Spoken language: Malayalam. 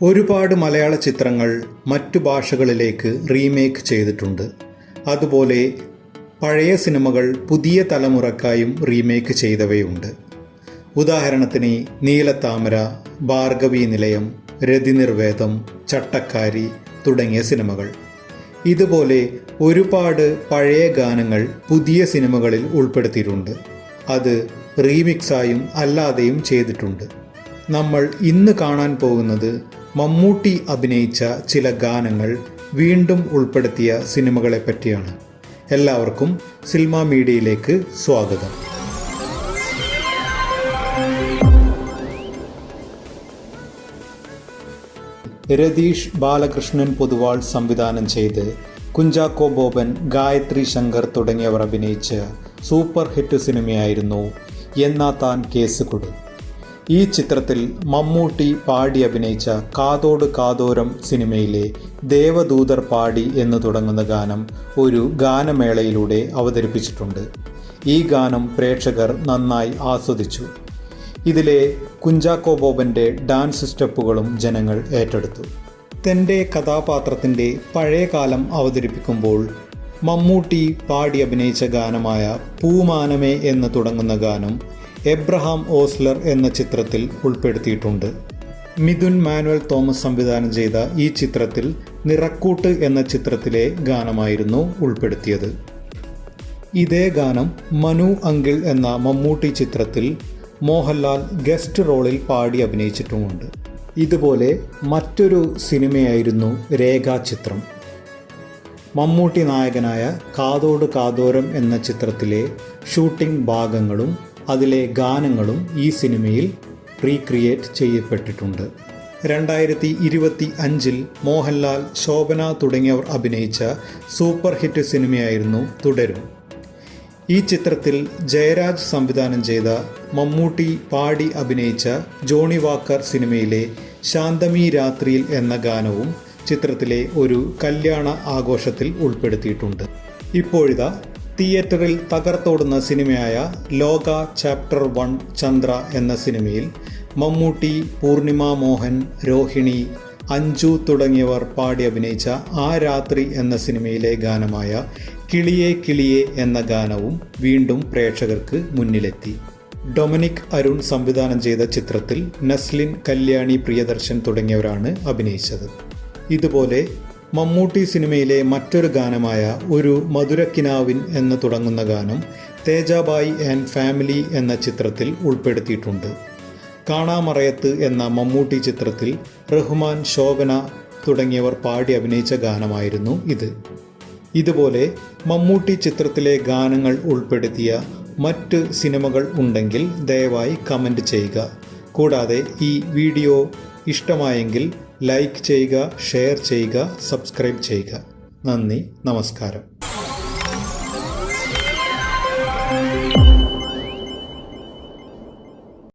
ഒരുപാട് മലയാള ചിത്രങ്ങൾ മറ്റു ഭാഷകളിലേക്ക് റീമേക്ക് ചെയ്തിട്ടുണ്ട്. അതുപോലെ പഴയ സിനിമകൾ പുതിയ തലമുറക്കായും റീമേക്ക് ചെയ്തവയുണ്ട്. ഉദാഹരണത്തിന് നീലത്താമര, ഭാർഗവീ നിലയം, രതിനിർവേദം, ചട്ടക്കാരി തുടങ്ങിയ സിനിമകൾ. ഇതുപോലെ ഒരുപാട് പഴയ ഗാനങ്ങൾ പുതിയ സിനിമകളിൽ ഉൾപ്പെടുത്തിയിട്ടുണ്ട്. അത് റീമിക്സായും അല്ലാതെയും ചെയ്തിട്ടുണ്ട്. നമ്മൾ ഇന്ന് കാണാൻ പോകുന്നത് മമ്മൂട്ടി അഭിനയിച്ച ചില ഗാനങ്ങൾ വീണ്ടും ഉൾപ്പെടുത്തിയ സിനിമകളെ പറ്റിയാണ്. എല്ലാവർക്കും സിൽമ മീഡിയയിലേക്ക് സ്വാഗതം. രതീഷ് ബാലകൃഷ്ണൻ പൊതുവാൾ സംവിധാനം ചെയ്ത് കുഞ്ചാക്കോ ബോബൻ, ഗായത്രി ശങ്കർ തുടങ്ങിയവർ അഭിനയിച്ച സൂപ്പർ ഹിറ്റ് സിനിമയായിരുന്നു എന്നാ താൻ കേസ് കൊട്. ഈ ചിത്രത്തിൽ മമ്മൂട്ടി പാടി അഭിനയിച്ച കാതോട് കാതോരം സിനിമയിലെ ദേവദൂതർ പാടി എന്ന് തുടങ്ങുന്ന ഗാനം ഒരു ഗാനമേളയിലൂടെ അവതരിപ്പിച്ചിട്ടുണ്ട്. ഈ ഗാനം പ്രേക്ഷകർ നന്നായി ആസ്വദിച്ചു. ഇതിലെ കുഞ്ചാക്കോ ബോബൻ്റെ ഡാൻസ് സ്റ്റെപ്പുകളും ജനങ്ങൾ ഏറ്റെടുത്തു. തൻ്റെ കഥാപാത്രത്തിൻ്റെ പഴയകാലം അവതരിപ്പിക്കുമ്പോൾ മമ്മൂട്ടി പാടി അഭിനയിച്ച ഗാനമായ പൂമാനമേ എന്ന് തുടങ്ങുന്ന ഗാനം എബ്രഹാം ഓസ്ലർ എന്ന ചിത്രത്തിൽ ഉൾപ്പെടുത്തിയിട്ടുണ്ട്. മിഥുൻ മാനുവൽ തോമസ് സംവിധാനം ചെയ്ത ഈ ചിത്രത്തിൽ നിറക്കൂട്ട് എന്ന ചിത്രത്തിലെ ഗാനമായിരുന്നു ഉൾപ്പെടുത്തിയത്. ഇതേ ഗാനം മനു അങ്കിൾ എന്ന മമ്മൂട്ടി ചിത്രത്തിൽ മോഹൻലാൽ ഗസ്റ്റ് റോളിൽ പാടി അഭിനയിച്ചിട്ടുമുണ്ട്. ഇതുപോലെ മറ്റൊരു സിനിമയായിരുന്നു രേഖാചിത്രം. മമ്മൂട്ടി നായകനായ കാതോട് കാതോരം എന്ന ചിത്രത്തിലെ ഷൂട്ടിംഗ് ഭാഗങ്ങളും അതിലെ ഗാനങ്ങളും ഈ സിനിമയിൽ റീക്രിയേറ്റ് ചെയ്യപ്പെട്ടിട്ടുണ്ട്. 2025 മോഹൻലാൽ, ശോഭന തുടങ്ങിയവർ അഭിനയിച്ച സൂപ്പർ ഹിറ്റ് സിനിമയായിരുന്നു തുടരും. ഈ ചിത്രത്തിൽ ജയരാജ് സംവിധാനം ചെയ്ത മമ്മൂട്ടി പാടി അഭിനയിച്ച ജോണി വാക്കർ സിനിമയിലെ ശാന്തമീ രാത്രിയിൽ എന്ന ഗാനവും ചിത്രത്തിലെ ഒരു കല്യാണ ആഘോഷത്തിൽ ഉൾപ്പെടുത്തിയിട്ടുണ്ട്. ഇപ്പോഴിതാ തിയേറ്ററിൽ തകർത്തോടുന്ന സിനിമയായ ലോക ചാപ്റ്റർ 1 ചന്ദ്ര എന്ന സിനിമയിൽ മമ്മൂട്ടി, പൂർണിമ മോഹൻ, രോഹിണി, അഞ്ജു തുടങ്ങിയവർ പാടി അഭിനയിച്ച ആ രാത്രി എന്ന സിനിമയിലെ ഗാനമായ കിളിയേ കിളിയേ എന്ന ഗാനവും വീണ്ടും പ്രേക്ഷകർക്ക് മുന്നിലെത്തി. ഡൊമിനിക് അരുൺ സംവിധാനം ചെയ്ത ചിത്രത്തിൽ നസ്ലിൻ, കല്യാണി, പ്രിയദർശൻ തുടങ്ങിയവരാണ് അഭിനയിച്ചത്. ഇതുപോലെ മമ്മൂട്ടി സിനിമയിലെ മറ്റൊരു ഗാനമായ ഒരു മധുരക്കിനാവിൻ എന്ന് തുടങ്ങുന്ന ഗാനം തേജാബായി ആൻഡ് ഫാമിലി എന്ന ചിത്രത്തിൽ ഉൾപ്പെടുത്തിയിട്ടുണ്ട്. കാണാമറയത്ത് എന്ന മമ്മൂട്ടി ചിത്രത്തിൽ റഹ്മാൻ, ശോഭന തുടങ്ങിയവർ പാടി അഭിനയിച്ച ഗാനമായിരുന്നു ഇത്. ഇതുപോലെ മമ്മൂട്ടി ചിത്രത്തിലെ ഗാനങ്ങൾ ഉൾപ്പെടുത്തിയ മറ്റ് സിനിമകൾ ഉണ്ടെങ്കിൽ ദയവായി കമൻറ്റ് ചെയ്യുക. കൂടാതെ ഈ വീഡിയോ ഇഷ്ടമായെങ്കിൽ ലൈക്ക് ചെയ്യുക, ഷെയർ ചെയ്യുക, സബ്സ്ക്രൈബ് ചെയ്യുക. നന്ദി, നമസ്കാരം.